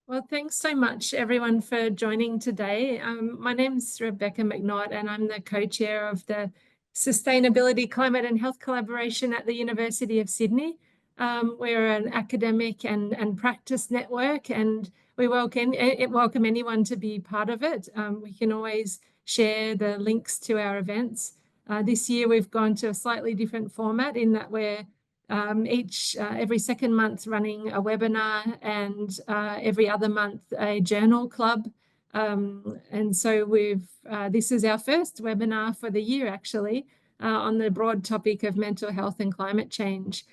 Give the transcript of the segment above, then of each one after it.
Well, thanks so much, everyone, for joining today. My name's Rebecca McNaught, and I'm the co-chair of the Sustainability, Climate and Health Collaboration at the University of Sydney. We're an academic and practice network, and we welcome anyone to be part of it. We can always share the links to our events. This year, we've gone to a slightly different format in that we're every second month running a webinar, and every other month a journal club. And so this is our first webinar for the year, actually, on the broad topic of mental health and climate change.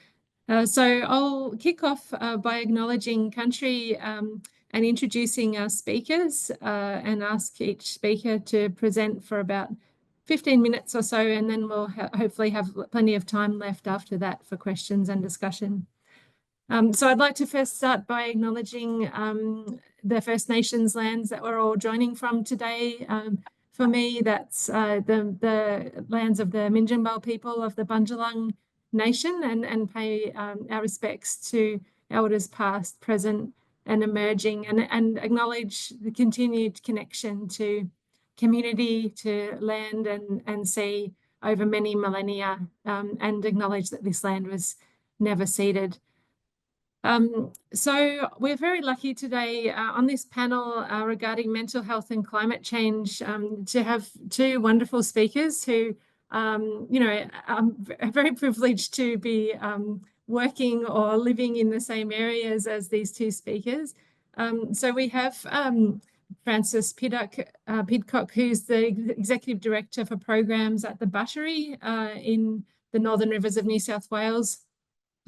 So I'll kick off by acknowledging country and introducing our speakers, and ask each speaker to present for about 15 minutes or so, and then we'll hopefully have plenty of time left after that for questions and discussion. So I'd like to first start by acknowledging the First Nations lands that we're all joining from today. For me, that's the lands of the Minjimbal people of the Bundjalung Nation, and pay our respects to elders past, present and emerging, and acknowledge the continued connection to community, to land and sea over many millennia, and acknowledge that this land was never ceded. So we're very lucky today on this panel regarding mental health and climate change to have two wonderful speakers who, I'm very privileged to be working or living in the same areas as these two speakers. So we have Frances Pidcock, who's the Executive Director for Programs at the Battery in the Northern Rivers of New South Wales.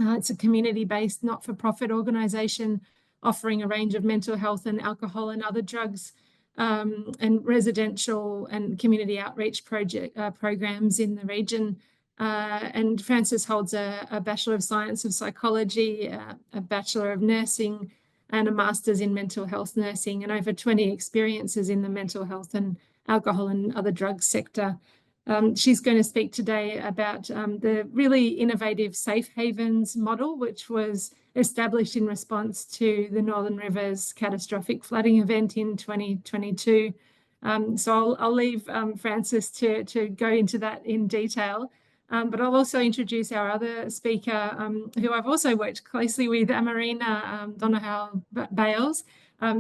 It's a community-based, not-for-profit organisation offering a range of mental health and alcohol and other drugs and residential and community outreach programs in the region. And Frances holds a Bachelor of Science of Psychology, a Bachelor of Nursing, and a Master's in Mental Health Nursing, and over 20 experiences in the mental health and alcohol and other drugs sector. She's going to speak today about the really innovative Safe Havens model, which was established in response to the Northern Rivers catastrophic flooding event in 2022. So I'll leave Frances to go into that in detail. But I'll also introduce our other speaker, who I've also worked closely with, Amarina Donohoe-Bales.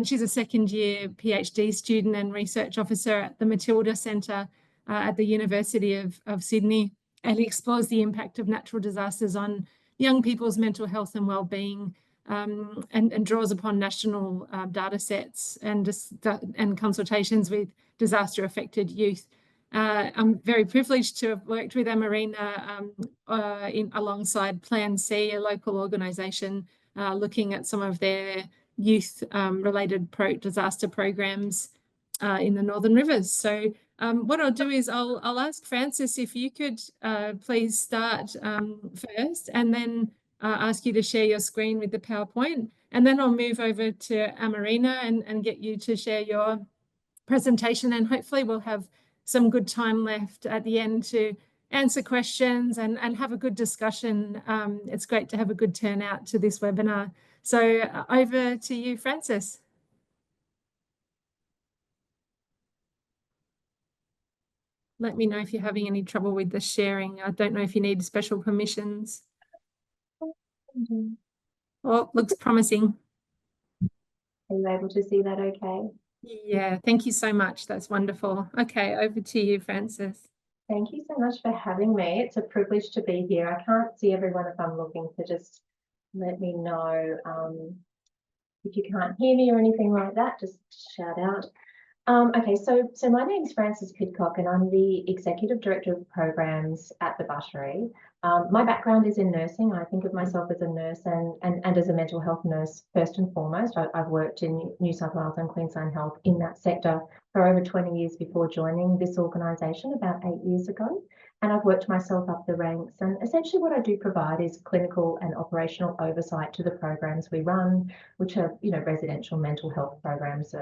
She's a second-year PhD student and research officer at the Matilda Centre at the University of Sydney, and explores the impact of natural disasters on young people's mental health and well-being, and draws upon national data sets and consultations with disaster-affected youth. I'm very privileged to have worked with Amarina alongside Plan C, a local organisation looking at some of their youth-related disaster programs in the Northern Rivers. So what I'll do is I'll ask Frances if you could please start first, and then ask you to share your screen with the PowerPoint, and then I'll move over to Amarina and get you to share your presentation, and hopefully we'll have some good time left at the end to answer questions and have a good discussion. It's great to have a good turnout to this webinar. So over to you, Frances. Let me know if you're having any trouble with the sharing. I don't know if you need special permissions. Oh, looks promising. Are you able to see that okay? Yeah, thank you so much. That's wonderful. Okay, over to you, Frances. Thank you so much for having me. It's a privilege to be here. I can't see everyone if I'm looking, so just let me know if you can't hear me or anything like that, just shout out. Okay, so my name is Frances Pidcock, and I'm the Executive Director of Programs at the Battery. My background is in nursing. I think of myself as a nurse and as a mental health nurse first and foremost. I've worked in New South Wales and Queensland Health in that sector for over 20 years before joining this organisation about 8 years ago. And I've worked myself up the ranks, and essentially what I do provide is clinical and operational oversight to the programs we run, which are, residential mental health programs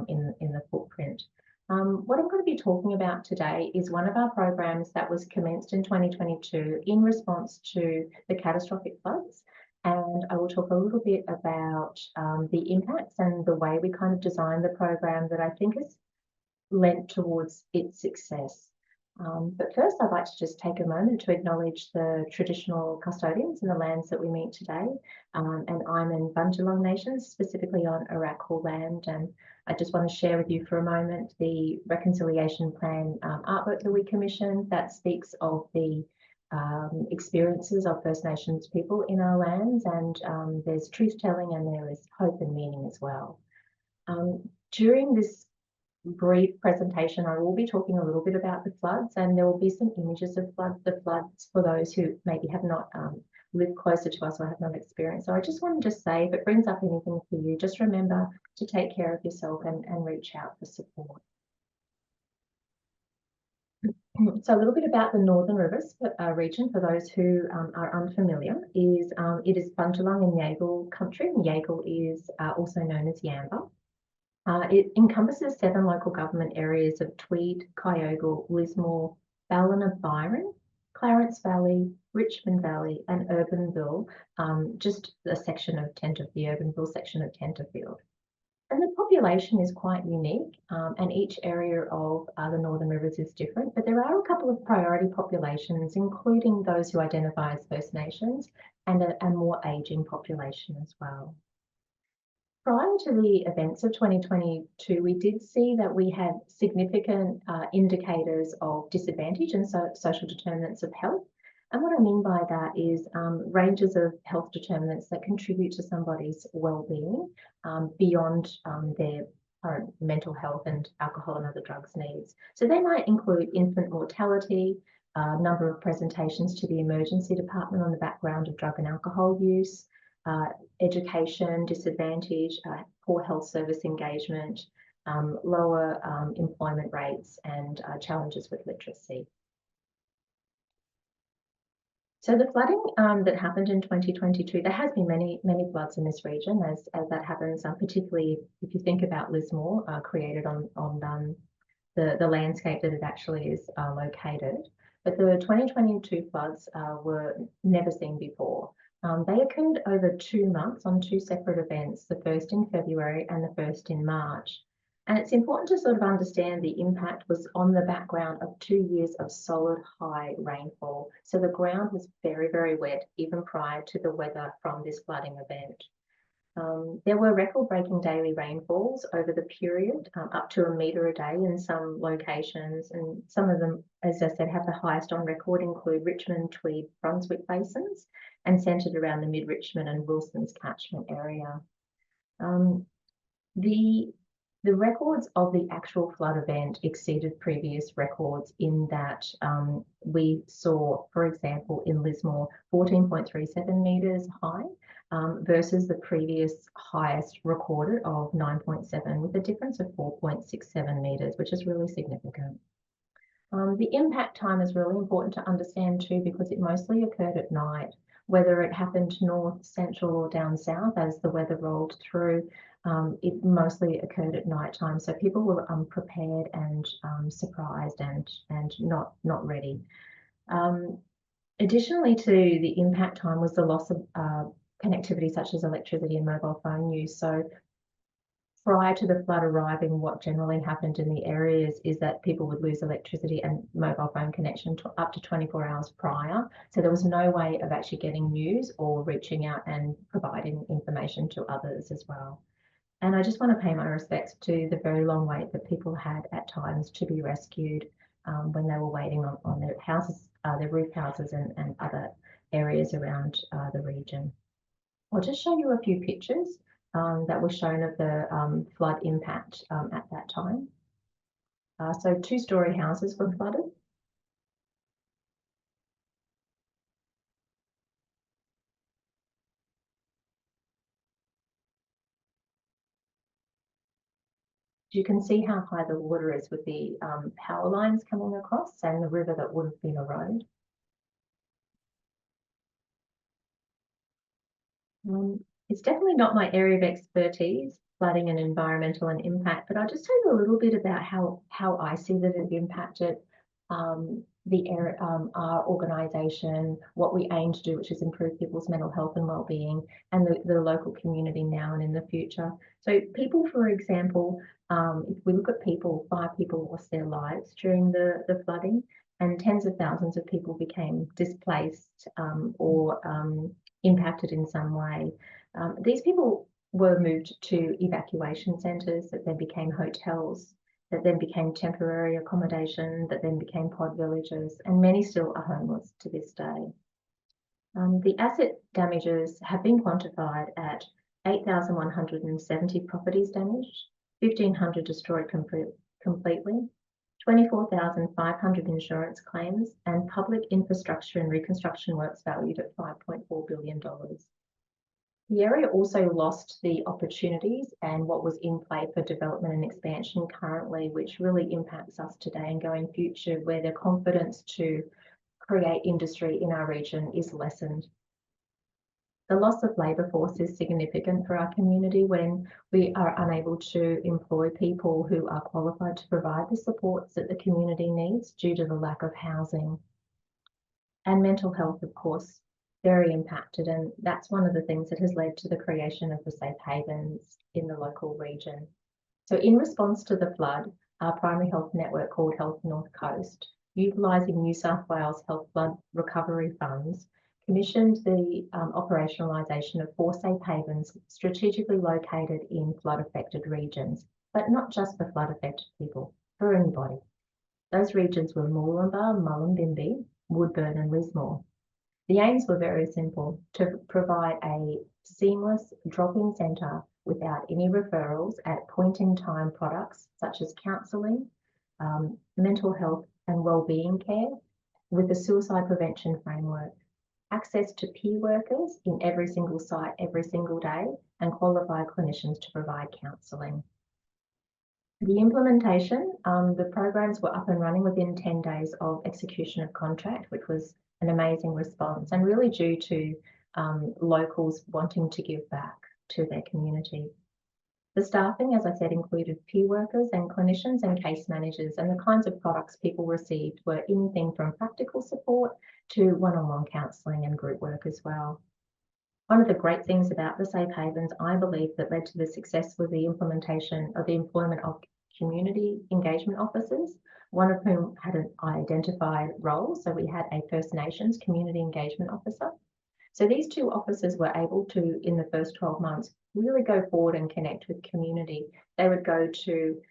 in the footprint. What I'm going to be talking about today is one of our programs that was commenced in 2022 in response to the catastrophic floods. And I will talk a little bit about the impacts and the way we kind of designed the program that I think has lent towards its success. But first, I'd like to just take a moment to acknowledge the traditional custodians in the lands that we meet today, and I'm in Bundjalung Nations, specifically on Arakwal land. And I just want to share with you for a moment the Reconciliation Plan artwork that we commissioned that speaks of the experiences of First Nations people in our lands, and there's truth telling and there is hope and meaning as well. During this brief presentation, I will be talking a little bit about the floods, and there will be some images of the floods for those who maybe have not lived closer to us or have not experienced. So I just want to just say, if it brings up anything for you, just remember to take care of yourself and reach out for support. So a little bit about the Northern Rivers region, for those who are unfamiliar, is it is Bundjalung and Yagal country, and Yagal is also known as Yamba. It encompasses 7 local government areas of Tweed, Kyogle, Lismore, Ballina-Byron, Clarence Valley, Richmond Valley, and Urbanville, just a section of the Urbanville section of Tenterfield. And the population is quite unique, and each area of the Northern Rivers is different, but there are a couple of priority populations, including those who identify as First Nations and a more ageing population as well. Prior to the events of 2022, we did see that we had significant indicators of disadvantage and social determinants of health. And what I mean by that is ranges of health determinants that contribute to somebody's well-being beyond their current mental health and alcohol and other drugs needs. So they might include infant mortality, number of presentations to the emergency department on the background of drug and alcohol use, education disadvantage, poor health service engagement, lower employment rates, and challenges with literacy. So the flooding that happened in 2022, there has been many floods in this region as that happens, particularly if you think about Lismore, created on the landscape that it actually is located. But the 2022 floods were never seen before. They occurred over 2 months on 2 separate events, the first in February and the first in March. And it's important to sort of understand the impact was on the background of 2 years of solid high rainfall. So the ground was very, very wet even prior to the weather from this flooding event. There were record-breaking daily rainfalls over the period, up to 1 metre a day in some locations, and some of them, as I said, have the highest on record, include Richmond, Tweed, Brunswick basins, and centred around the Mid-Richmond and Wilson's catchment area. The records of the actual flood event exceeded previous records in that we saw, for example, in Lismore, 14.37 metres high versus the previous highest recorded of 9.7, with a difference of 4.67 metres, which is really significant. The impact time is really important to understand too, because it mostly occurred at night. Whether it happened north, central, or down south as the weather rolled through, it mostly occurred at night time. So people were unprepared and surprised and not ready. Additionally to the impact time was the loss of connectivity, such as electricity and mobile phone use. So prior to the flood arriving, what generally happened in the areas is that people would lose electricity and mobile phone connection up to 24 hours prior. So there was no way of actually getting news or reaching out and providing information to others as well. And I just want to pay my respects to the very long wait that people had at times to be rescued when they were waiting on their houses, their roof houses and other areas around the region. I'll just show you a few pictures that were shown of the flood impact at that time. So 2-storey houses were flooded. You can see how high the water is with the power lines coming across and the river that would have been a road. It's definitely not my area of expertise, flooding and environmental and impact, but I'll just tell you a little bit about how I see that it impacted our organisation, what we aim to do, which is improve people's mental health and wellbeing, and the local community now and in the future. So people, for example, if we look at people, 5 people lost their lives during the flooding, and tens of thousands of people became displaced or impacted in some way. These people were moved to evacuation centres that then became hotels, that then became temporary accommodation, that then became pod villages, and many still are homeless to this day. The asset damages have been quantified at 8,170 properties damaged, 1,500 destroyed completely, 24,500 insurance claims, and public infrastructure and reconstruction works valued at $5.4 billion. The area also lost the opportunities and what was in play for development and expansion currently, which really impacts us today and going future, where the confidence to create industry in our region is lessened. The loss of labour force is significant for our community when we are unable to employ people who are qualified to provide the supports that the community needs due to the lack of housing. And mental health, of course, very impacted, and that's one of the things that has led to the creation of the safe havens in the local region. So in response to the flood, our primary health network called Health North Coast, utilising New South Wales Health Flood Recovery Funds, commissioned the operationalisation of 4 safe havens strategically located in flood-affected regions, but not just for flood-affected people, for anybody. Those regions were Moolumbar, Mullumbimby, Woodburn and Lismore. The aims were very simple: to provide a seamless drop-in centre without any referrals at point-in-time products such as counselling, mental health and wellbeing care, with a suicide prevention framework, access to peer workers in every single site every single day, and qualified clinicians to provide counselling. The implementation, the programs were up and running within 10 days of execution of contract, which was an amazing response, and really due to locals wanting to give back to their community. The staffing, as I said, included peer workers and clinicians and case managers, and the kinds of products people received were anything from practical support to one-on-one counselling and group work as well. One of the great things about the Safe Havens, I believe, that led to the success was the implementation of the employment of community engagement officers, one of whom had an identified role. So we had a First Nations community engagement officer. So these 2 officers were able to, in the first 12 months, really go forward and connect with community. They would go to,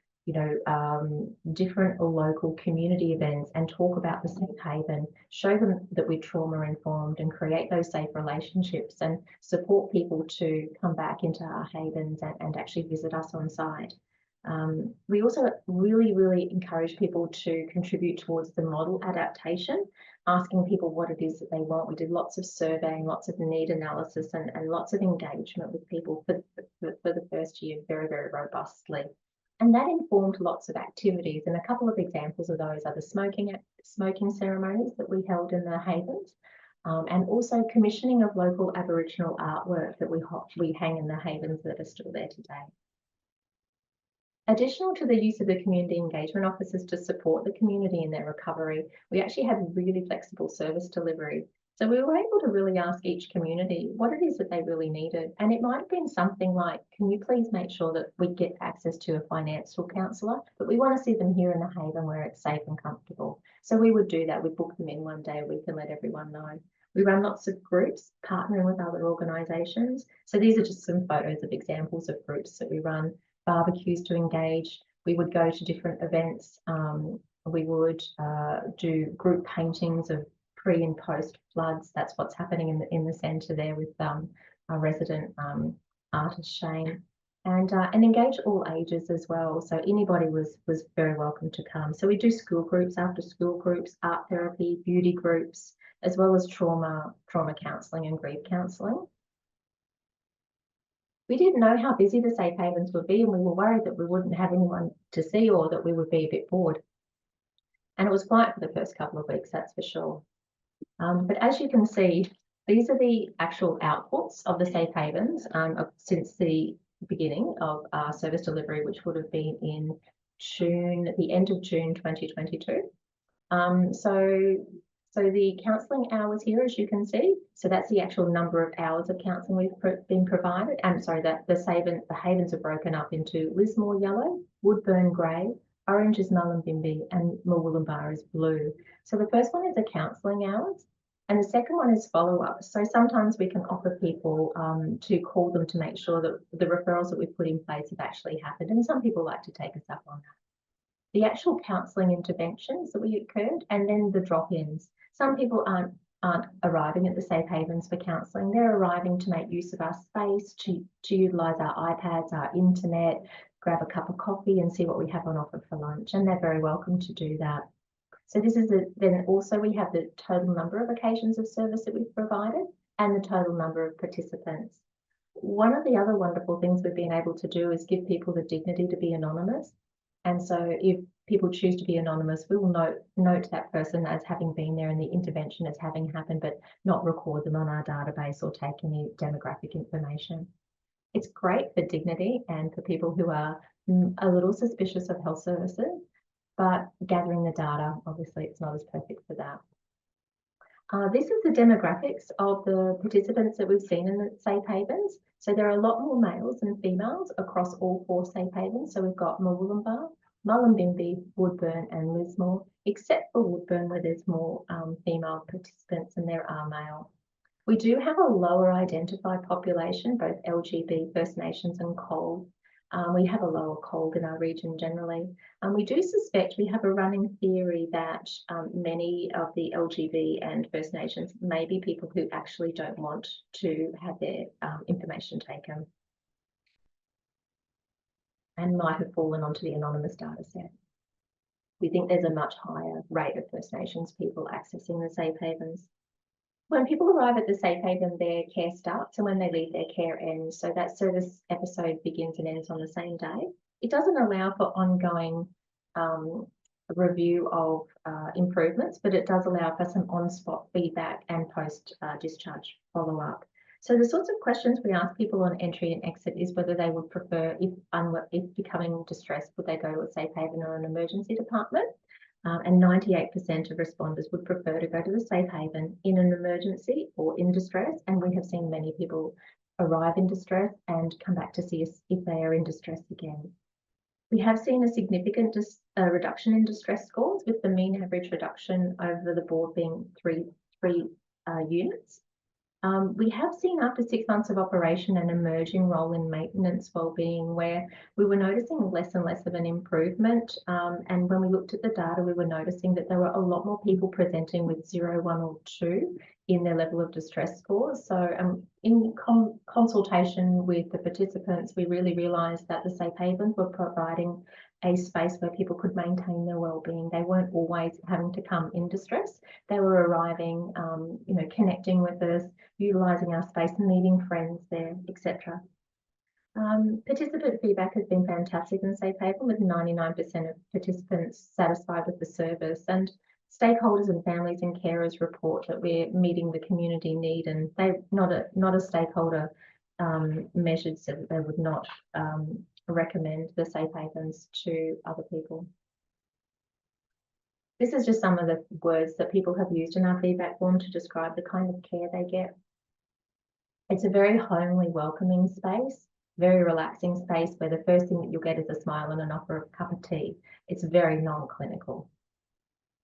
different local community events and talk about the safe haven, show them that we're trauma informed and create those safe relationships and support people to come back into our havens and actually visit us on site. We also really encourage people to contribute towards the model adaptation, asking people what it is that they want. We did lots of surveying, lots of need analysis and lots of engagement with people for the first year very robustly. And that informed lots of activities, and a couple of examples of those are the smoking ceremonies that we held in the havens, and also commissioning of local Aboriginal artwork that we hang in the havens that are still there today. Additional to the use of the community engagement officers to support the community in their recovery, we actually had really flexible service delivery. So we were able to really ask each community what it is that they really needed. And it might have been something like, can you please make sure that we get access to a financial counsellor, but we want to see them here in the haven where it's safe and comfortable. So we would do that. We'd book them in one day a week and let everyone know. We run lots of groups, partnering with other organisations. So these are just some photos of examples of groups that we run. Barbecues to engage. We would go to different events. We would do group paintings of pre and post floods. That's what's happening in the centre there with our resident artist Shane, and engage all ages as well. So anybody was very welcome to come. So we do school groups, after school groups, art therapy, beauty groups, as well as trauma counselling and grief counselling. We didn't know how busy the safe havens would be, and we were worried that we wouldn't have anyone to see or that we would be a bit bored. And it was quiet for the first couple of weeks, that's for sure. But as you can see, these are the actual outputs of the safe havens since the beginning of our service delivery, which would have been in June, the end of June 2022. So the counselling hours here, as you can see, so that's the actual number of hours of counselling we've been provided. And sorry, that the havens are broken up into Lismore yellow, Woodburn grey, orange is Mullumbimby, and Murwillumbah is blue. So the first one is the counselling hours, and the second one is follow-up. So sometimes we can offer people to call them to make sure that the referrals that we've put in place have actually happened, and some people like to take us up on that. The actual counselling interventions that we occurred, and then the drop-ins. Some people aren't arriving at the safe havens for counselling. They're arriving to make use of our space, to utilise our iPads, our internet, grab a cup of coffee and see what we have on offer for lunch, and they're very welcome to do that. So this is then also we have the total number of occasions of service that we've provided and the total number of participants. One of the other wonderful things we've been able to do is give people the dignity to be anonymous. And so if people choose to be anonymous, we will note that person as having been there and the intervention as having happened, but not record them on our database or take any demographic information. It's great for dignity and for people who are a little suspicious of health services, but gathering the data, obviously it's not as perfect for that. This is the demographics of the participants that we've seen in the safe havens. So there are a lot more males than females across all 4 safe havens. So we've got Murwillumbah, Mullumbimby, Woodburn and Lismore, except for Woodburn where there's more female participants and there are male. We do have a lower identified population, both LGB, First Nations and COLD. We have a lower COLD in our region generally. We do suspect, we have a running theory that many of the LGB and First Nations may be people who actually don't want to have their information taken and might have fallen onto the anonymous data set. We think there's a much higher rate of First Nations people accessing the safe havens. When people arrive at the safe haven, their care starts, and when they leave, their care ends. So that service episode begins and ends on the same day. It doesn't allow for ongoing review of improvements, but it does allow for some on-spot feedback and post-discharge follow-up. So the sorts of questions we ask people on entry and exit is whether they would prefer, if becoming distressed, would they go to a safe haven or an emergency department? And 98% of responders would prefer to go to the safe haven in an emergency or in distress. And we have seen many people arrive in distress and come back to see us if they are in distress again. We have seen a significant reduction in distress scores, with the mean average reduction over the board being three units. We have seen after 6 months of operation an emerging role in maintenance wellbeing, where we were noticing less and less of an improvement. And when we looked at the data, we were noticing that there were a lot more people presenting with 0, 1 or 2 in their level of distress scores. So in consultation with the participants, we really realised that the safe havens were providing a space where people could maintain their wellbeing. They weren't always having to come in distress. They were arriving, connecting with us, utilising our space, meeting friends there, etc. Participant feedback has been fantastic in Safe Haven, with 99% of participants satisfied with the service, and stakeholders and families and carers report that we're meeting the community need, and they not a stakeholder measured so that they would not recommend the safe havens to other people. This is just some of the words that people have used in our feedback form to describe the kind of care they get. It's a very homely, welcoming space, very relaxing space where the first thing that you'll get is a smile and an offer of a cup of tea. It's very non-clinical,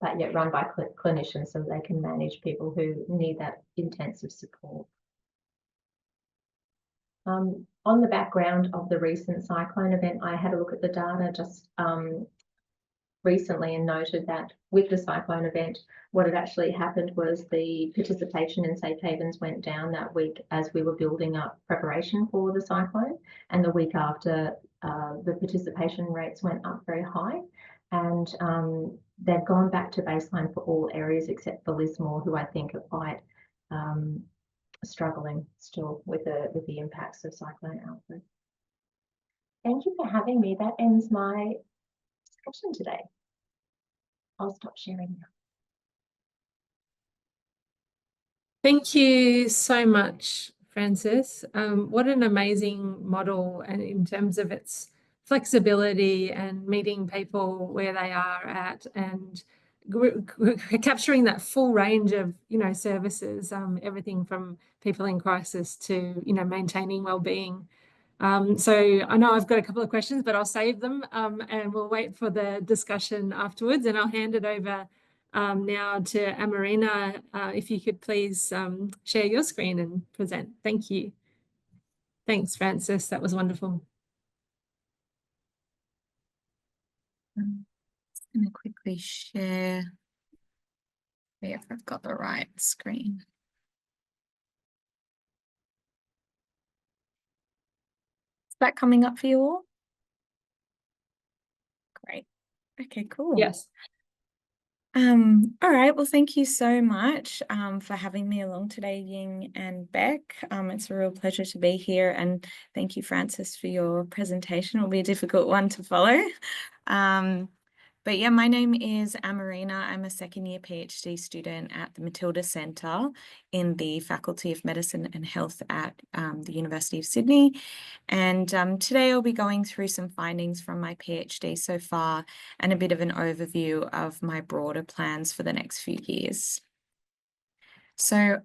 but yet run by clinicians so they can manage people who need that intensive support. On the background of the recent cyclone event, I had a look at the data just recently and noted that with the cyclone event, what had actually happened was the participation in safe havens went down that week as we were building up preparation for the cyclone, and the week after the participation rates went up very high, and they've gone back to baseline for all areas except for Lismore, who I think are quite struggling still with the impacts of Cyclone Alfred. Thank you for having me. That ends my discussion today. I'll stop sharing now. Thank you so much, Frances. What an amazing model, and in terms of its flexibility and meeting people where they are at, and capturing that full range of, services, everything from people in crisis to, maintaining well-being. So I know I've got a couple of questions, but I'll save them, and we'll wait for the discussion afterwards. And I'll hand it over now to Amarina. If you could please share your screen and present. Thank you. Thanks, Frances. That was wonderful. I'm just going to quickly share. If I've got the right screen. Is that coming up for you all? Great. Okay, cool. Yes. All right. Well, thank you so much for having me along today, Ying and Beck. It's a real pleasure to be here, and thank you, Frances, for your presentation. It'll be a difficult one to follow. But yeah, my name is Amarina. I'm a second-year PhD student at the Matilda Centre in the Faculty of Medicine and Health at the University of Sydney. And today I'll be going through some findings from my PhD so far and a bit of an overview of my broader plans for the next few years. So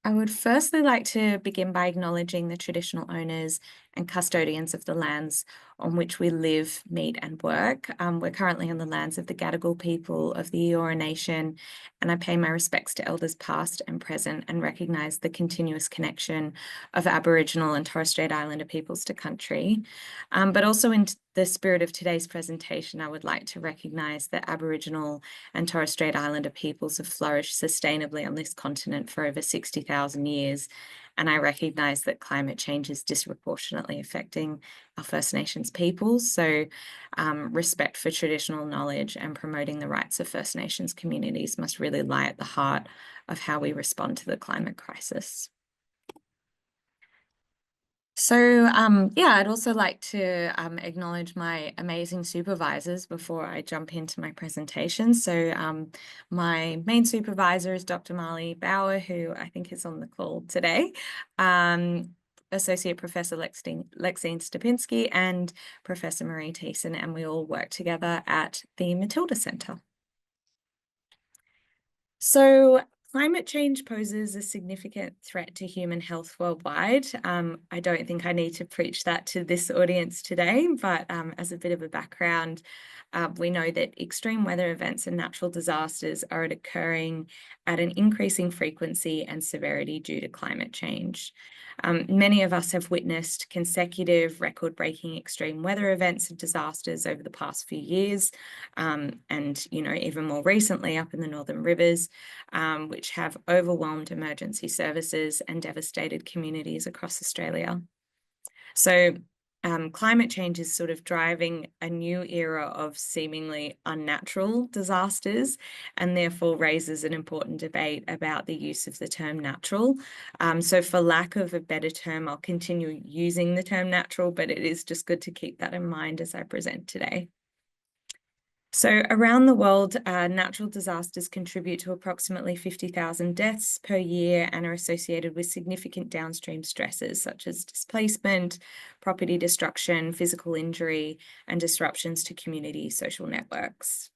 I would firstly like to begin by acknowledging the traditional owners and custodians of the lands on which we live, meet and work. We're currently on the lands of the Gadigal people of the Eora Nation, and I pay my respects to elders past and present and recognise the continuous connection of Aboriginal and Torres Strait Islander peoples to country. But also in the spirit of today's presentation, I would like to recognise that Aboriginal and Torres Strait Islander peoples have flourished sustainably on this continent for over 60,000 years. And I recognise that climate change is disproportionately affecting our First Nations peoples. So respect for traditional knowledge and promoting the rights of First Nations communities must really lie at the heart of how we respond to the climate crisis. So yeah, I'd also like to acknowledge my amazing supervisors before I jump into my presentation. So my main supervisor is Dr. Marley Bauer, who I think is on the call today, Associate Professor Lexine Stepinski and Professor Marie Thiessen, and we all work together at the Matilda Centre. So climate change poses a significant threat to human health worldwide. I don't think I need to preach that to this audience today, but as a bit of a background, we know that extreme weather events and natural disasters are occurring at an increasing frequency and severity due to climate change. Many of us have witnessed consecutive record-breaking extreme weather events and disasters over the past few years, and even more recently up in the Northern Rivers, which have overwhelmed emergency services and devastated communities across Australia. So climate change is sort of driving a new era of seemingly unnatural disasters, and therefore raises an important debate about the use of the term natural. So for lack of a better term, I'll continue using the term natural, but it is just good to keep that in mind as I present today. So around the world, natural disasters contribute to approximately 50,000 deaths per year and are associated with significant downstream stresses such as displacement, property destruction, physical injury, and disruptions to community social networks.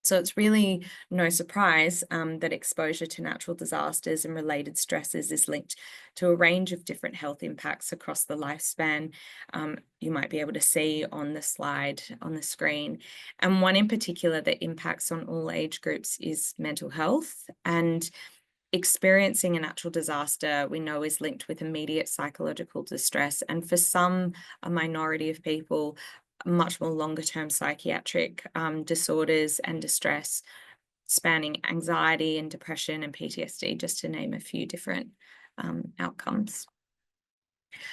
So it's really no surprise that exposure to natural disasters and related stresses is linked to a range of different health impacts across the lifespan. You might be able to see on the slide on the screen. And one in particular that impacts on all age groups is mental health. And experiencing a natural disaster, we know, is linked with immediate psychological distress. And for some, a minority of people, much more longer-term psychiatric disorders and distress, spanning anxiety and depression and PTSD, just to name a few different outcomes.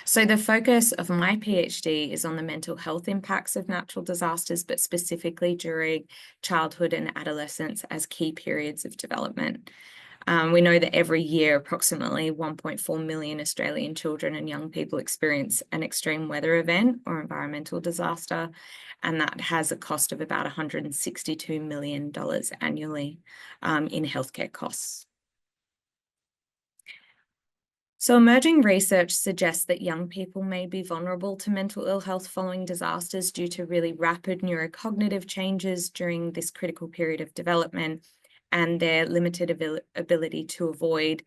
So the focus of my PhD is on the mental health impacts of natural disasters, but specifically during childhood and adolescence as key periods of development. We know that every year, approximately 1.4 million Australian children and young people experience an extreme weather event or environmental disaster, and that has a cost of about $162 million annually in healthcare costs. So emerging research suggests that young people may be vulnerable to mental ill health following disasters due to really rapid neurocognitive changes during this critical period of development and their limited ability to avoid,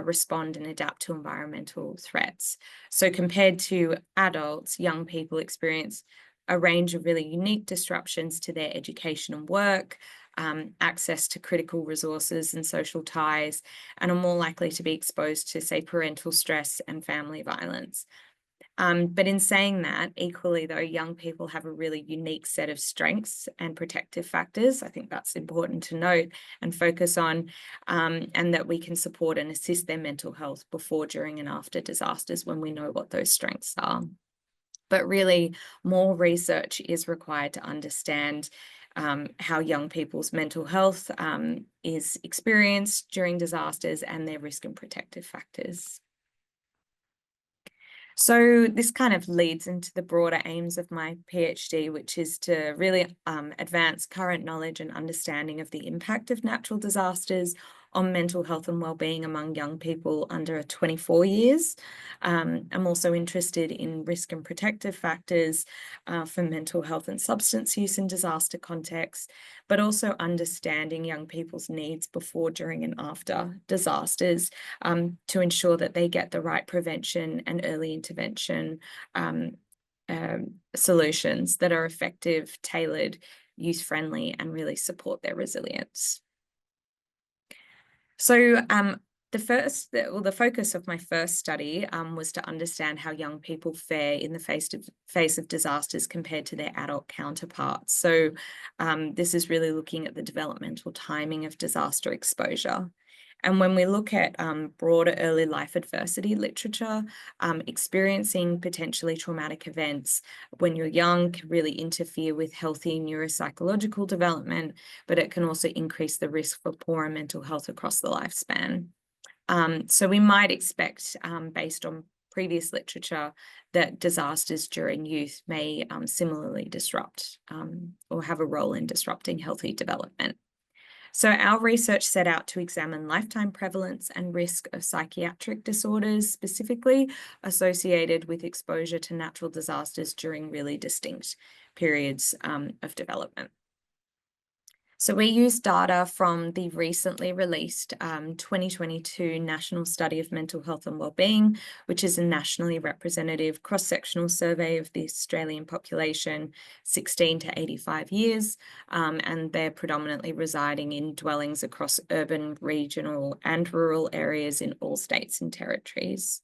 respond and adapt to environmental threats. So compared to adults, young people experience a range of really unique disruptions to their education and work, access to critical resources and social ties, and are more likely to be exposed to, say, parental stress and family violence. But in saying that, equally though, young people have a really unique set of strengths and protective factors. I think that's important to note and focus on, and that we can support and assist their mental health before, during, and after disasters when we know what those strengths are. But really, more research is required to understand how young people's mental health is experienced during disasters and their risk and protective factors. So this kind of leads into the broader aims of my PhD, which is to really advance current knowledge and understanding of the impact of natural disasters on mental health and well-being among young people under 24 years. I'm also interested in risk and protective factors for mental health and substance use in disaster contexts, but also understanding young people's needs before, during, and after disasters to ensure that they get the right prevention and early intervention solutions that are effective, tailored, youth-friendly, and really support their resilience. So the focus of my first study was to understand how young people fare in the face of disasters compared to their adult counterparts. So this is really looking at the developmental timing of disaster exposure. And when we look at broader early life adversity literature, experiencing potentially traumatic events when you're young can really interfere with healthy neuropsychological development, but it can also increase the risk for poorer mental health across the lifespan. So we might expect, based on previous literature, that disasters during youth may similarly disrupt or have a role in disrupting healthy development. So our research set out to examine lifetime prevalence and risk of psychiatric disorders, specifically associated with exposure to natural disasters during really distinct periods of development. So we used data from the recently released 2022 National Study of Mental Health and Wellbeing, which is a nationally representative cross-sectional survey of the Australian population 16 to 85 years, and they're predominantly residing in dwellings across urban, regional, and rural areas in all states and territories.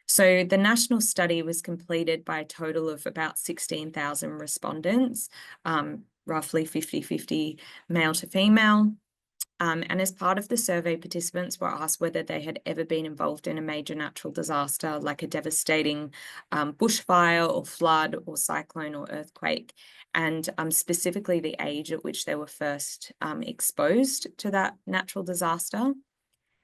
So the national study was completed by a total of about 16,000 respondents, roughly 50-50 male to female. And as part of the survey, participants were asked whether they had ever been involved in a major natural disaster, like a devastating bushfire or flood or cyclone or earthquake, and specifically the age at which they were first exposed to that natural disaster.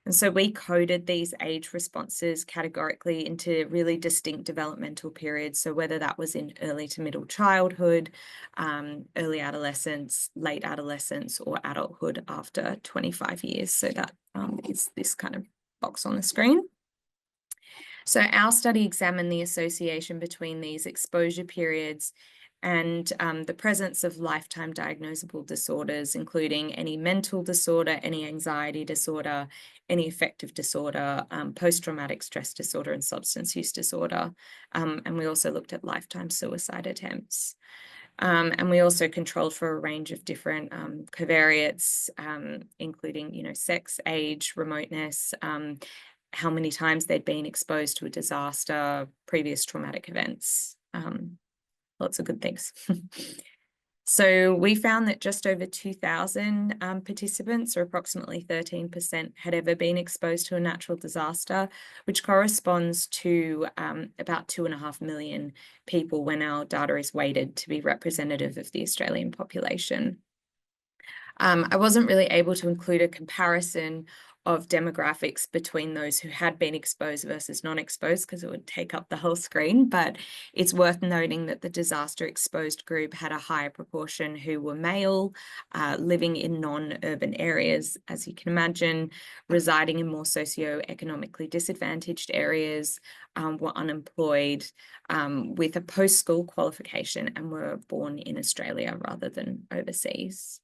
And so we coded these age responses categorically into really distinct developmental periods. So whether that was in early to middle childhood, early adolescence, late adolescence, or adulthood after 25 years. So that is this kind of box on the screen. So our study examined the association between these exposure periods and the presence of lifetime diagnosable disorders, including any mental disorder, any anxiety disorder, any affective disorder, post-traumatic stress disorder, and substance use disorder. And we also looked at lifetime suicide attempts. And we also controlled for a range of different covariates, including, sex, age, remoteness, how many times they'd been exposed to a disaster, previous traumatic events. Lots of good things. So we found that just over 2,000 participants, or approximately 13%, had ever been exposed to a natural disaster, which corresponds to about 2.5 million people when our data is weighted to be representative of the Australian population. I wasn't really able to include a comparison of demographics between those who had been exposed versus non-exposed, because it would take up the whole screen. But it's worth noting that the disaster exposed group had a higher proportion who were male, living in non-urban areas, as you can imagine, residing in more socioeconomically disadvantaged areas, were unemployed, with a post-school qualification, and were born in Australia rather than overseas.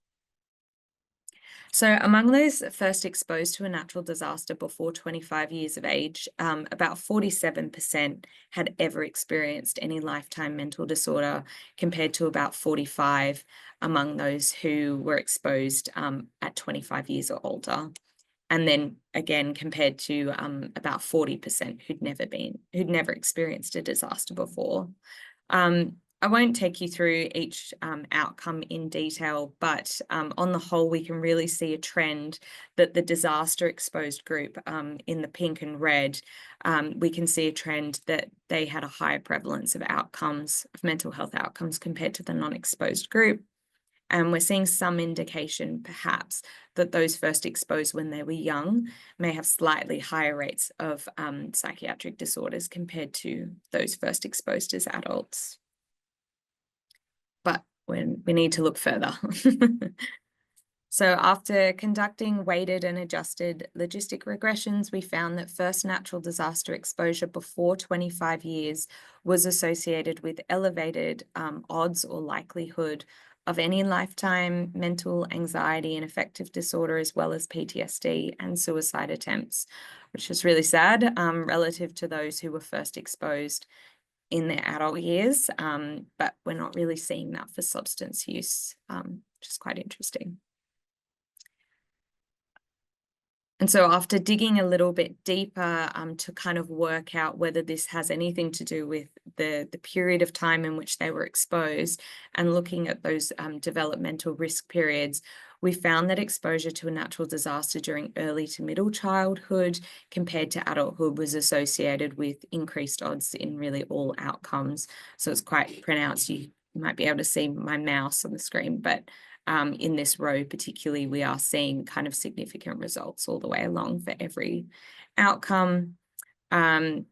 So among those first exposed to a natural disaster before 25 years of age, about 47% had ever experienced any lifetime mental disorder, compared to about 45 among those who were exposed at 25 years or older. And then again, compared to about 40% who'd never experienced a disaster before. I won't take you through each outcome in detail, but on the whole, we can really see a trend that the disaster exposed group in the pink and red, we can see a trend that they had a higher prevalence of outcomes, of mental health outcomes, compared to the non-exposed group. And we're seeing some indication, perhaps, that those first exposed when they were young may have slightly higher rates of psychiatric disorders compared to those first exposed as adults. But we need to look further. So after conducting weighted and adjusted logistic regressions, we found that first natural disaster exposure before 25 years was associated with elevated odds or likelihood of any lifetime mental anxiety and affective disorder, as well as PTSD and suicide attempts, which is really sad relative to those who were first exposed in their adult years, but we're not really seeing that for substance use, which is quite interesting. And so after digging a little bit deeper to kind of work out whether this has anything to do with the period of time in which they were exposed, and looking at those developmental risk periods, we found that exposure to a natural disaster during early to middle childhood compared to adulthood was associated with increased odds in really all outcomes. So it's quite pronounced. You might be able to see my mouse on the screen, but in this row particularly, we are seeing kind of significant results all the way along for every outcome. And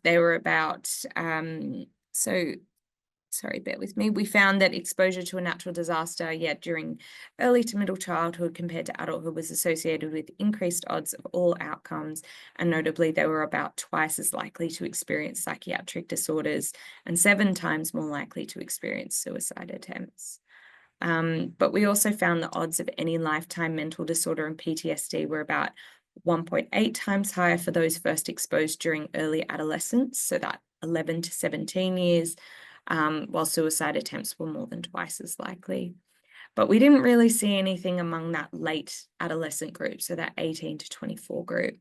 they were about, sorry, bear with me. We found that exposure to a natural disaster, during early to middle childhood compared to adulthood was associated with increased odds of all outcomes. And notably, they were about twice as likely to experience psychiatric disorders and 7 times more likely to experience suicide attempts. But we also found the odds of any lifetime mental disorder and PTSD were about 1.8 times higher for those first exposed during early adolescence, so that 11 to 17 years, while suicide attempts were more than twice as likely. But we didn't really see anything among that late adolescent group, so that 18 to 24 group.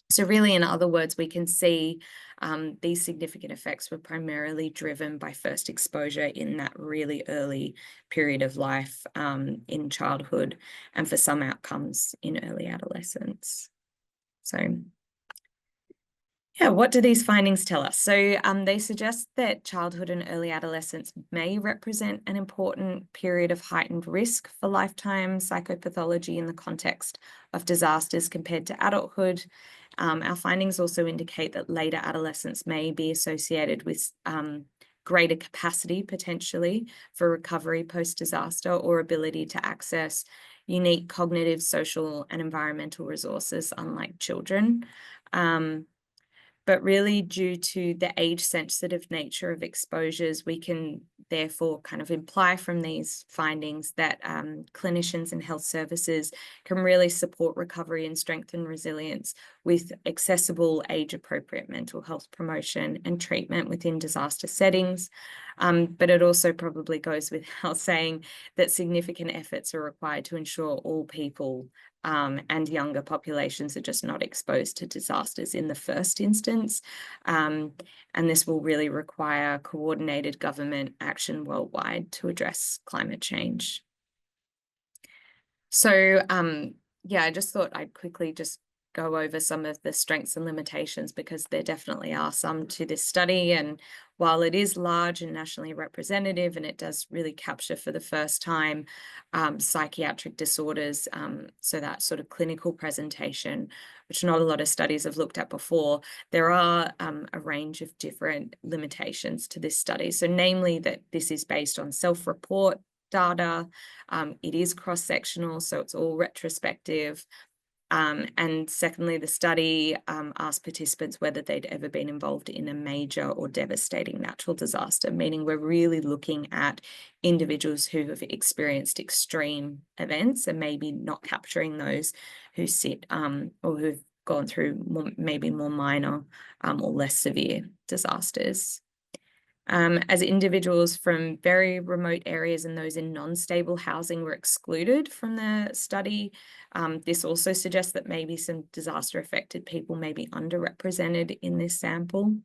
So really, in other words, we can see these significant effects were primarily driven by first exposure in that really early period of life in childhood, and for some outcomes in early adolescence. So yeah, what do these findings tell us? So they suggest that childhood and early adolescence may represent an important period of heightened risk for lifetime psychopathology in the context of disasters compared to adulthood. Our findings also indicate that later adolescence may be associated with greater capacity potentially for recovery post-disaster, or ability to access unique cognitive, social, and environmental resources, unlike children. But really, due to the age-sensitive nature of exposures, we can therefore kind of imply from these findings that clinicians and health services can really support recovery and strengthen resilience with accessible, age-appropriate mental health promotion and treatment within disaster settings. But it also probably goes without saying that significant efforts are required to ensure all people and younger populations are just not exposed to disasters in the first instance. And this will really require coordinated government action worldwide to address climate change. So, I just thought I'd quickly just go over some of the strengths and limitations, because there definitely are some to this study. And while it is large and nationally representative, and it does really capture for the first time psychiatric disorders, so that sort of clinical presentation, which not a lot of studies have looked at before, there are a range of different limitations to this study. So namely that this is based on self-report data, it is cross-sectional, so it's all retrospective. And secondly, the study asked participants whether they'd ever been involved in a major or devastating natural disaster, meaning we're really looking at individuals who have experienced extreme events and maybe not capturing those who sit or who've gone through maybe more minor or less severe disasters. As individuals from very remote areas and those in non-stable housing were excluded from the study, this also suggests that maybe some disaster-affected people may be underrepresented in this sample.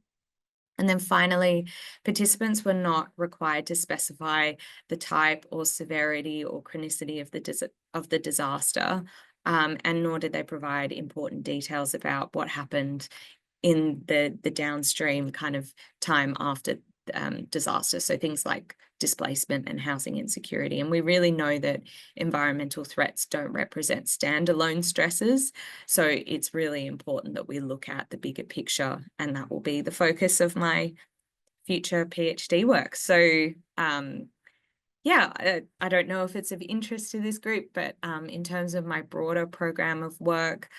And then finally, participants were not required to specify the type or severity or chronicity of the disaster, and nor did they provide important details about what happened in the downstream kind of time after disaster, so things like displacement and housing insecurity. And we really know that environmental threats don't represent standalone stresses, so it's really important that we look at the bigger picture, and that will be the focus of my future PhD work. So yeah, I don't know if it's of interest to this group, but in terms of my broader program of work,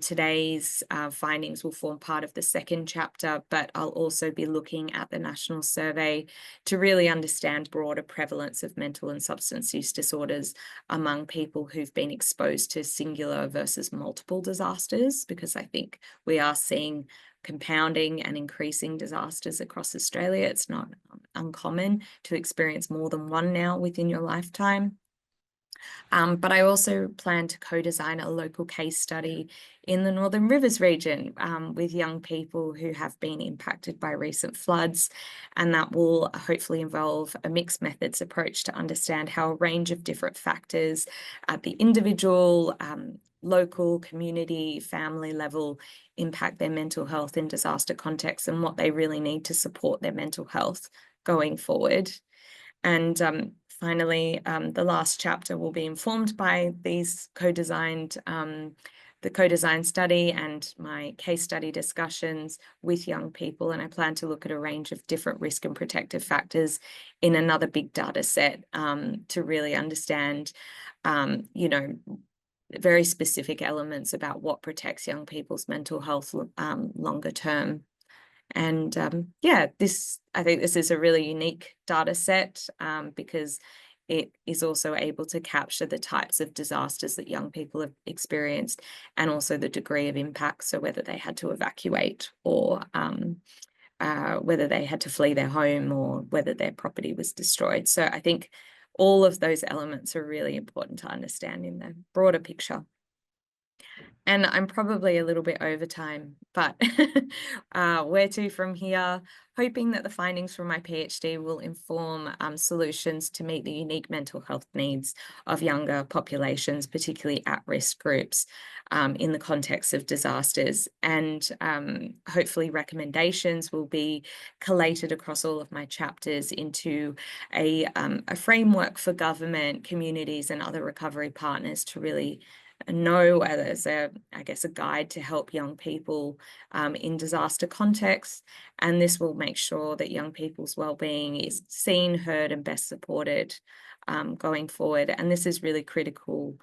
today's findings will form part of the second chapter, but I'll also be looking at the national survey to really understand broader prevalence of mental and substance use disorders among people who've been exposed to singular versus multiple disasters, because I think we are seeing compounding and increasing disasters across Australia. It's not uncommon to experience more than one now within your lifetime. But I also plan to co-design a local case study in the Northern Rivers region with young people who have been impacted by recent floods, and that will hopefully involve a mixed methods approach to understand how a range of different factors at the individual, local, community, family level impact their mental health in disaster contexts, and what they really need to support their mental health going forward. And finally, the last chapter will be informed by these the co-designed study and my case study discussions with young people. And I plan to look at a range of different risk and protective factors in another big data set to really understand, you know, very specific elements about what protects young people's mental health longer term. And yeah, I think this is a really unique data set because it is also able to capture the types of disasters that young people have experienced, and also the degree of impact, so whether they had to evacuate or whether they had to flee their home or whether their property was destroyed. So I think all of those elements are really important to understand in the broader picture. And I'm probably a little bit over time, but where to from here? Hoping that the findings from my PhD will inform solutions to meet the unique mental health needs of younger populations, particularly at-risk groups, in the context of disasters. And hopefully recommendations will be collated across all of my chapters into a framework for government, communities, and other recovery partners to really know as a guide to help young people in disaster contexts. And this will make sure that young people's wellbeing is seen, heard, and best supported going forward. And this is really critical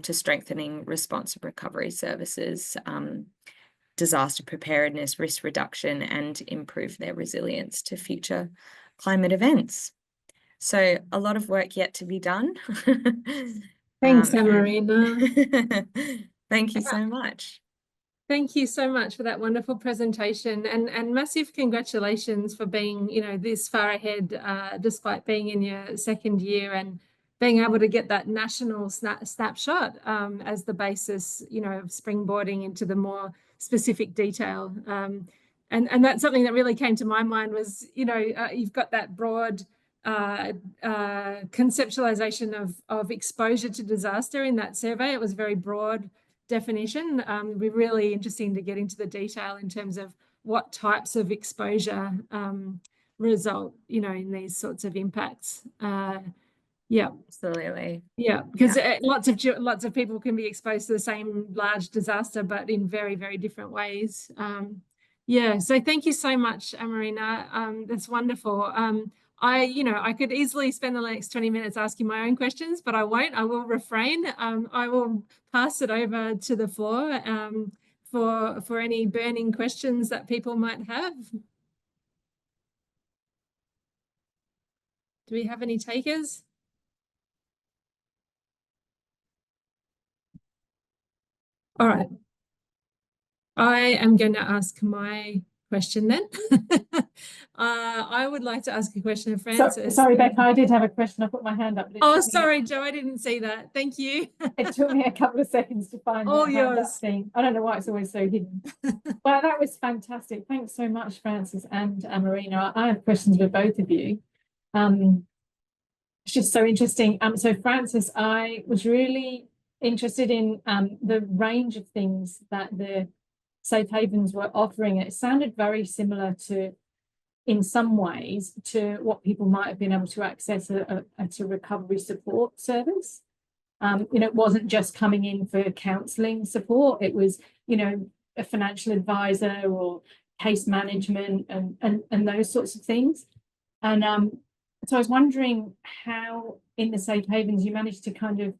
to strengthening response and recovery services, disaster preparedness, risk reduction, and improve their resilience to future climate events. So a lot of work yet to be done. Thanks, Amarina. Thank you so much. Thank you so much for that wonderful presentation, and massive congratulations for being, you know, this far ahead, despite being in your second year, and being able to get that national snapshot as the basis, you know, of springboarding into the more specific detail. And that's something that really came to my mind was, you know, you've got that broad conceptualization of exposure to disaster in that survey. It was very broad definition. It'd be really interesting to get into the detail in terms of what types of exposure result, in these sorts of impacts. Yeah, absolutely. Yeah, because lots of people can be exposed to the same large disaster, but in very, very different ways. Yeah, so thank you so much, Amarina. That's wonderful. I could easily spend the next 20 minutes asking my own questions, but I won't. I will refrain. I will pass it over to the floor for any burning questions that people might have. Do we have any takers? All right. I am going to ask my question then. I would like to ask a question of Francis. Sorry, Becca, I did have a question. I put my hand up. Oh, sorry, Jo, I didn't see that. Thank you. It took me a couple of seconds to find All that hand up yours. thing. I don't know why it's always so hidden. Well, that was fantastic. Thanks so much, Francis and Amarina. I have questions for both of you. It's just so interesting. So Francis, I was really interested in the range of things that the safe havens were offering. It sounded very similar to, in some ways, to what people might have been able to access at a recovery support service. It wasn't just coming in for counselling support. It was, a financial advisor or case management and those sorts of things. And so I was wondering how in the safe havens you managed to kind of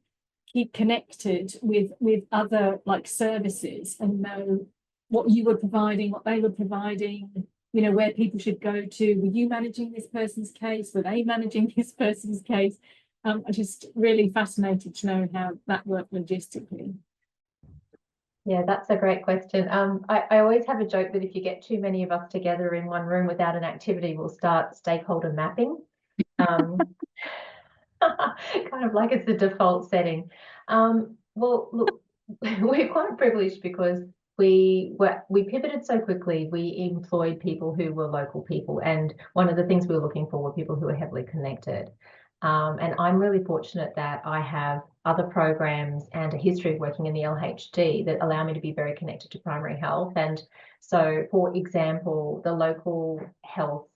keep connected with other services and know what you were providing, what they were providing, where people should go to. Were you managing this person's case? Were they managing this person's case? I'm just really fascinated to know how that worked logistically. Yeah, that's a great question. I always have a joke that if you get too many of us together in one room without an activity, we'll start stakeholder mapping. Kind of like it's the default setting. Well, look, we're quite privileged because we pivoted so quickly. We employed people who were local people, and one of the things we were looking for were people who were heavily connected. And I'm really fortunate that I have other programs and a history of working in the LHD that allow me to be very connected to primary health. And so, for example, the local health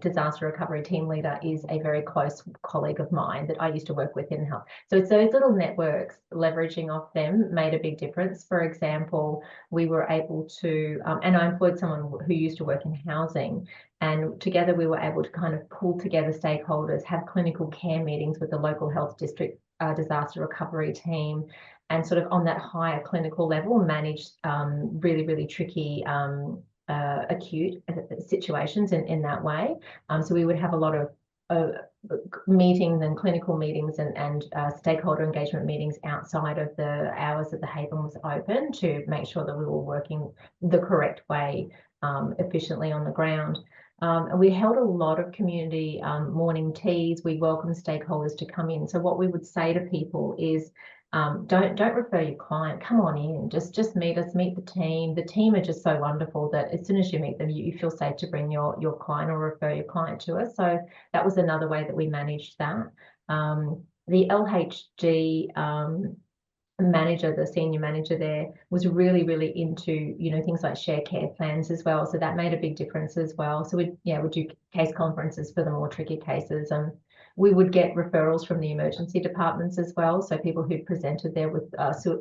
disaster recovery team leader is a very close colleague of mine that I used to work with in health. So it's those little networks, leveraging off them made a big difference. For example, we were able to, and I employed someone who used to work in housing, and together we were able to kind of pull together stakeholders, have clinical care meetings with the local health district disaster recovery team, and sort of on that higher clinical level manage really, really tricky acute situations in that way. So we would have a lot of meetings and clinical meetings and stakeholder engagement meetings outside of the hours that the haven was open to make sure that we were working the correct way efficiently on the ground. And we held a lot of community morning teas. We welcomed stakeholders to come in. So what we would say to people is, don't refer your client. Come on in. Just meet us. Meet the team. The team are just so wonderful that as soon as you meet them, you feel safe to bring your client or refer your client to us. So that was another way that we managed that. The LHD manager, the senior manager there, was really, really into things like share care plans as well. So that made a big difference as well. So we'd do case conferences for the more tricky cases. We would get referrals from the emergency departments as well. So people who presented there with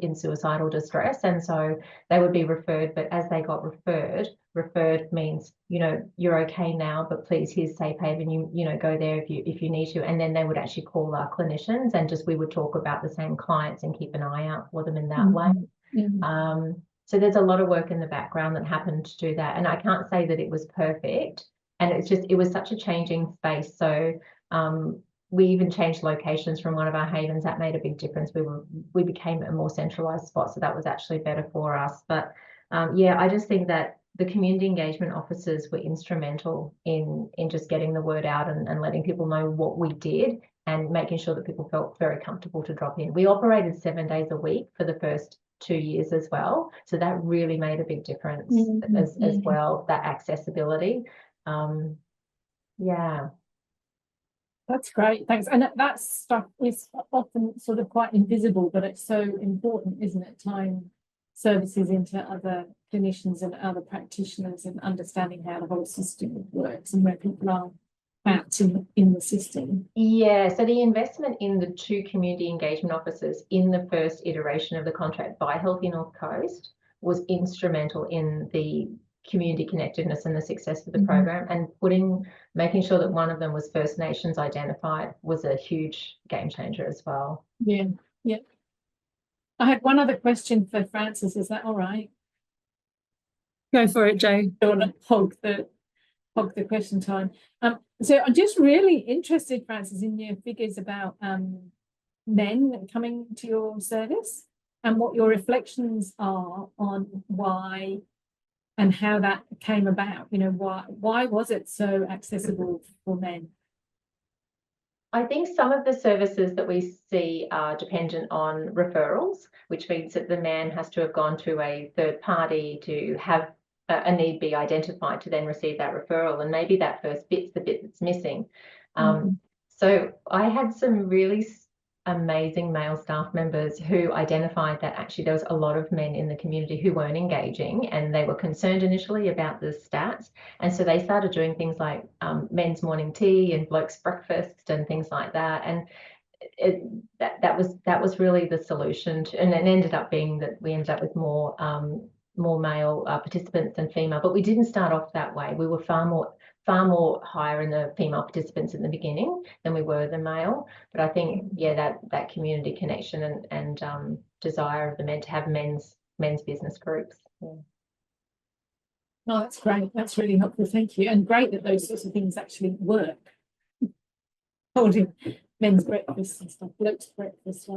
in suicidal distress, and so they would be referred. But as they got referred means you're okay now, but please, here's safe haven. You go there if you need to. And then they would actually call our clinicians, and we would talk about the same clients and keep an eye out for them in that way. So there's a lot of work in the background that happened to do that, and I can't say that it was perfect. And it was such a changing space. So we even changed locations from one of our havens. That made a big difference. We became a more centralized spot, so that was actually better for us. But I just think that the community engagement officers were instrumental in just getting the word out and letting people know what we did and making sure that people felt very comfortable to drop in. We operated 7 days a week for the first 2 years as well, so that really made a big difference as well, that accessibility. That's great, thanks. And that stuff is often sort of quite invisible, but it's so important, isn't it? Time services into other clinicians and other practitioners and understanding how the whole system works and where people are at in the system. Yeah, so the investment in the 2 community engagement officers in the first iteration of the contract by Healthy North Coast was instrumental in the community connectedness and the success of the program, and making sure that one of them was First Nations identified was a huge game changer as well. Yeah, yeah. I had one other question for Frances. Is that all right? Go for it, Jo. Don't want to hog the question time. So I'm just really interested, Frances, in your figures about men coming to your service and what your reflections are on why and how that came about. You know, why was it so accessible for men? I think some of the services that we see are dependent on referrals, which means that the man has to have gone to a third party to have a need be identified to then receive that referral. And maybe that first bit's the bit that's missing. So I had some really amazing male staff members who identified that actually there was a lot of men in the community who weren't engaging, and they were concerned initially about the stats. And so they started doing things like men's morning tea and blokes breakfast and things like that. And that was really the solution and it ended up being that we ended up with more male participants than female, but we didn't start off that way. We were far more higher in the female participants in the beginning than we were the male. But I think, yeah, that community connection and desire of the men to have men's business groups. Yeah. Oh, that's great. That's really helpful. Thank you. And great that those sorts of things actually work. Holding men's breakfast and stuff, blokes breakfast.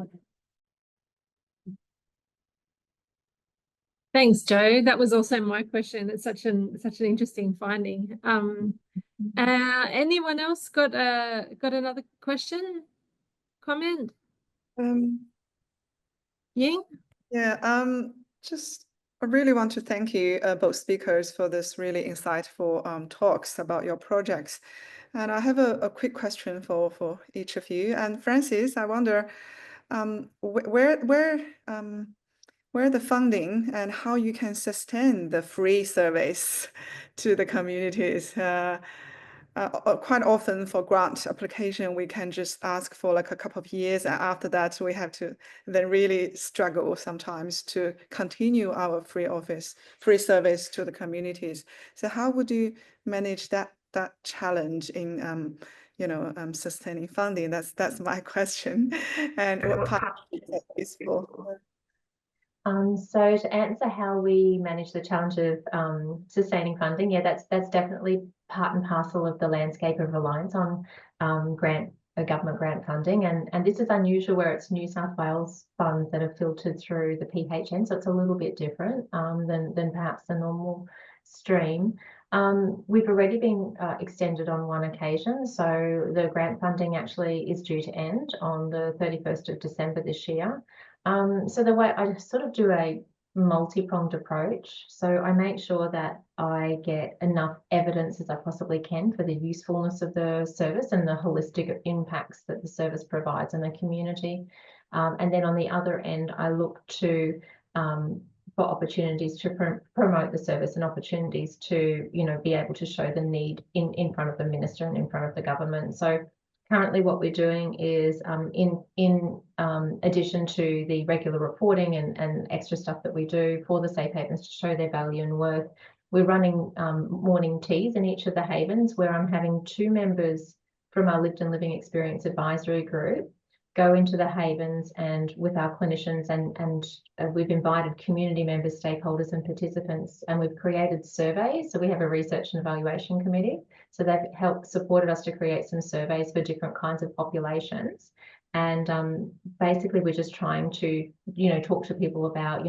Thanks, Jo. That was also my question. It's such an interesting finding. Anyone else got another question, comment? Ying? Yeah, just I really want to thank you both speakers for this really insightful talks about your projects. And I have a quick question for each of you. And Frances, I wonder where the funding and how you can sustain the free service to the communities. Quite often for grant application, we can just ask for like a couple of years, and after that we have to then really struggle sometimes to continue our free service to the communities. So how would you manage that challenge in sustaining funding? That's my question. And what part is useful? So to answer how we manage the challenge of sustaining funding, yeah, that's definitely part and parcel of the landscape of reliance on government grant funding, and this is unusual where it's New South Wales funds that are filtered through the PHN, so it's a little bit different than perhaps the normal stream. We've already been extended on one occasion, so the grant funding actually is due to end on the 31st of December this year. So the way I sort of do a multi-pronged approach. So I make sure that I get enough evidence as I possibly can for the usefulness of the service and the holistic impacts that the service provides in the community. And then on the other end, I look to for opportunities to promote the service and opportunities to, be able to show the need in front of the minister and in front of the government. So currently what we're doing is in addition to the regular reporting and extra stuff that we do for the safe havens to show their value and worth, we're running morning teas in each of the havens where I'm having 2 members from our Lived and Living Experience Advisory Group go into the havens and with our clinicians and we've invited community members, stakeholders and participants, and we've created surveys. So we have a research and evaluation committee. So they've supported us to create some surveys for different kinds of populations. And basically we're just trying to, talk to people about,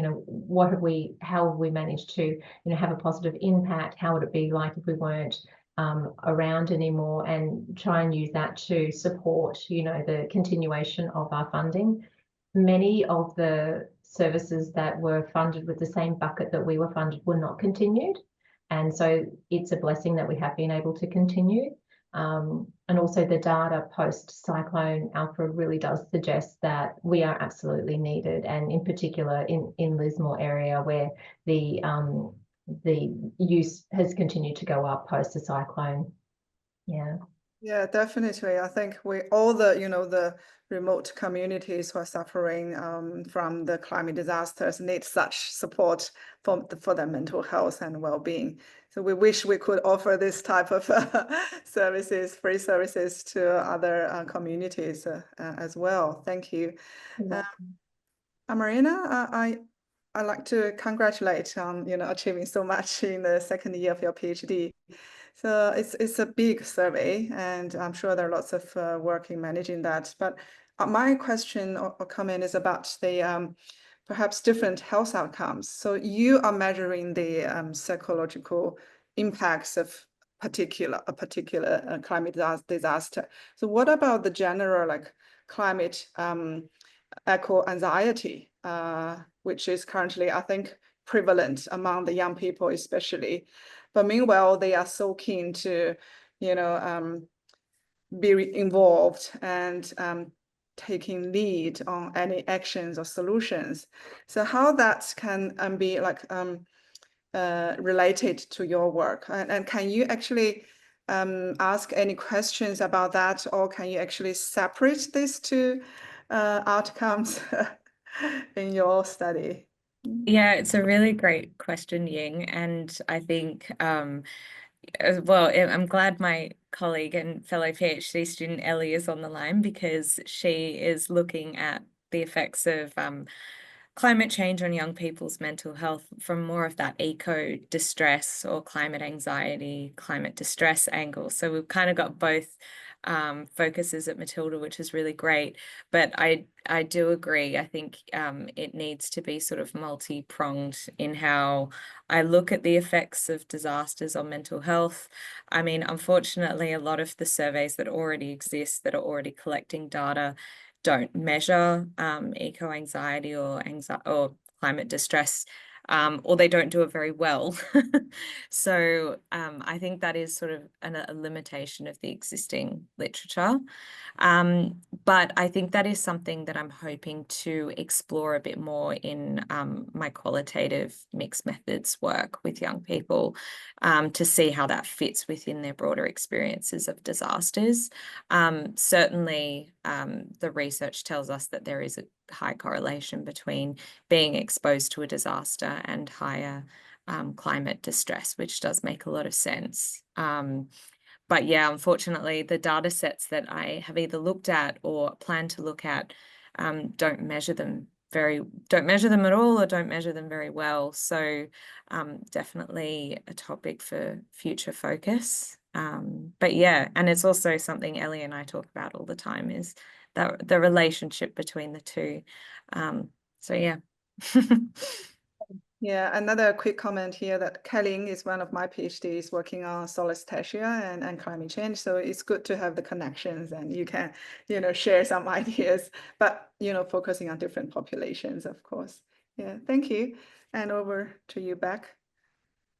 how have we managed to, have a positive impact? How would it be like if we weren't around anymore, and try and use that to support, the continuation of our funding. Many of the services that were funded with the same bucket that we were funded were not continued. And so it's a blessing that we have been able to continue. and also the data post Cyclone Alfred really does suggest that we are absolutely needed, and in particular in Lismore area where the use has continued to go up post the cyclone. Yeah, definitely. I think all the the remote communities who are suffering from the climate disasters need such support for their mental health and well-being. So we wish we could offer this type of services, free services to other communities as well. Thank you. Amarina, I'd like to congratulate on achieving so much in the second year of your PhD. So it's a big survey, and I'm sure there are lots of work in managing that. But my question or comment is about the perhaps different health outcomes. So you are measuring the psychological impacts of a particular climate disaster. So what about the general climate eco-anxiety, which is currently, I think, prevalent among the young people especially. But meanwhile, they are so keen to, be involved and taking lead on any actions or solutions. So how that can be related to your work, and can you actually ask any questions about that, or can you actually separate these two outcomes in your study? Yeah, it's a really great question, Ying, and I think well, I'm glad my colleague and fellow PhD student Ellie is on the line, because she is looking at the effects of climate change on young people's mental health from more of that eco distress or climate anxiety, climate distress angle. So we've kind of got both focuses at Matilda, which is really great. But I do agree. I think it needs to be sort of multi-pronged in how I look at the effects of disasters on mental health. I mean, unfortunately, a lot of the surveys that already exist, that are already collecting data, don't measure eco-anxiety or climate distress, or they don't do it very well. So I think that is sort of a limitation of the existing literature. But I think that is something that I'm hoping to explore a bit more in my qualitative mixed methods work with young people, to see how that fits within their broader experiences of disasters. Certainly, the research tells us that there is a high correlation between being exposed to a disaster and higher climate distress, which does make a lot of sense. But yeah, unfortunately, the data sets that I have either looked at or plan to look at don't measure them at all, or don't measure them very well. So definitely a topic for future focus. But yeah, and it's also something Ellie and I talk about all the time, is the relationship between the two. So yeah. Yeah, another quick comment here that Kelly is one of my PhDs working on solicitation and climate change. So it's good to have the connections, and you can, share some ideas, but, focusing on different populations, of course. Yeah, thank you. And over to you, Beck.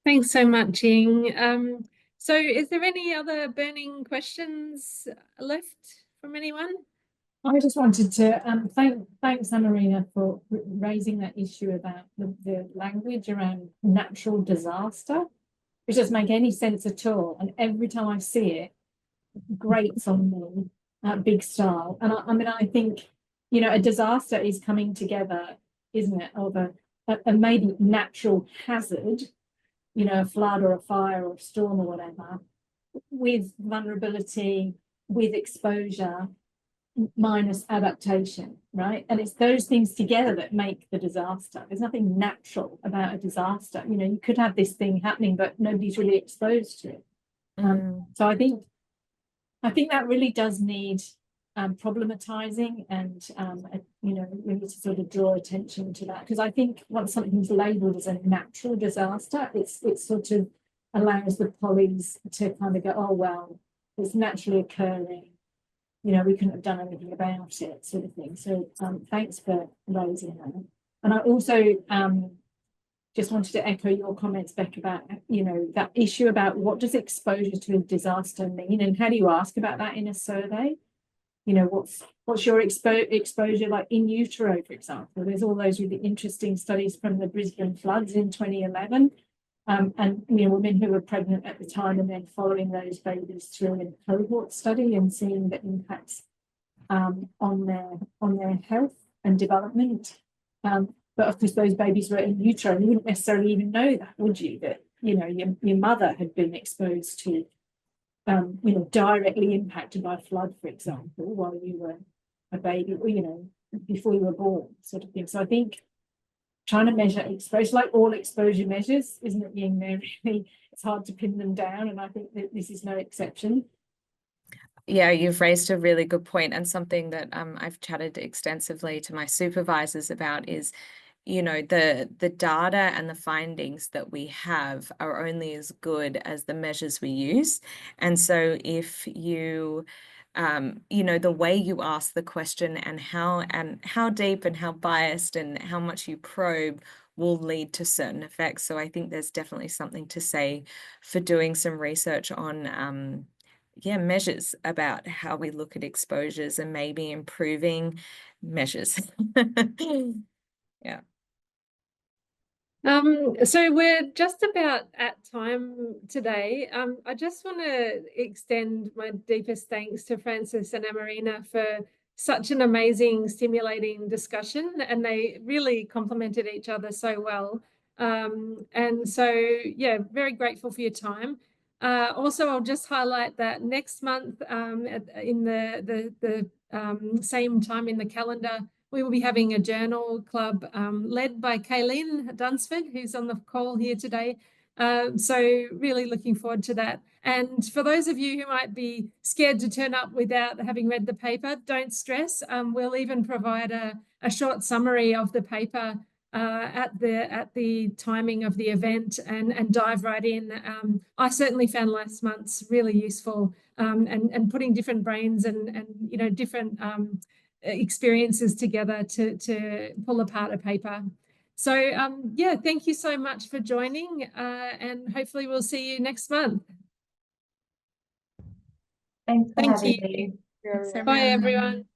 Thanks so much, Ying. So is there any other burning questions left from anyone? I just wanted to thanks Amarina for raising that issue about the language around natural disaster, which doesn't make any sense at all. And every time I see it, grates on me at big style. And I mean, I think, a disaster is coming together, isn't it, of a maybe natural hazard, a flood or a fire or a storm or whatever, with vulnerability, with exposure, minus adaptation, right? And it's those things together that make the disaster. There's nothing natural about a disaster. You could have this thing happening, but nobody's really exposed to it. So I think that really does need problematizing, and we need to sort of draw attention to that, because I think once something's labelled as a natural disaster, it sort of allows the polys to kind of go, oh well, it's naturally occurring. We couldn't have done anything about it, sort of thing. So thanks for raising that. And I also just wanted to echo your comments, Beck, about, you know, that issue about what does exposure to a disaster mean, and how do you ask about that in a survey? You know, what's your exposure like in utero, for example? There's all those really interesting studies from the Brisbane floods in 2011. And you know, women who were pregnant at the time and then following those babies through a cohort study and seeing the impacts on their health and development. But of course, those babies were in utero. You wouldn't necessarily even know that, would you? That, you know, your mother had been exposed to, you know, directly impacted by flood, for example, while you were a baby, or, you know, before you were born, sort of thing. So I think trying to measure exposure, like all exposure measures, isn't it, Ying? Really, it's hard to pin them down, and I think that this is no exception. Yeah, you've raised a really good point, and something that I've chatted extensively to my supervisors about is, you know, the data and the findings that we have are only as good as the measures we use. And so if you you know, the way you ask the question and how deep and how biased and how much you probe will lead to certain effects. So I think there's definitely something to say for doing some research on yeah, measures about how we look at exposures and maybe improving measures. Yeah. So we're just about at time today. I just want to extend my deepest thanks to Francis and Amarina for such an amazing, stimulating discussion, and they really complemented each other so well. And so, yeah, very grateful for your time. Also, I'll just highlight that next month, in the same time in the calendar, we will be having a journal club led by Kayleen Dunsford, who's on the call here today. So really looking forward to that. And for those of you who might be scared to turn up without having read the paper, don't stress. We'll even provide a short summary of the paper at the timing of the event and dive right in. I certainly found last month's really useful, and putting different brains and you know, different experiences together to pull apart a paper. So yeah, thank you so much for joining, and hopefully we'll see you next month. Thanks for Thank having you. me. Bye everyone.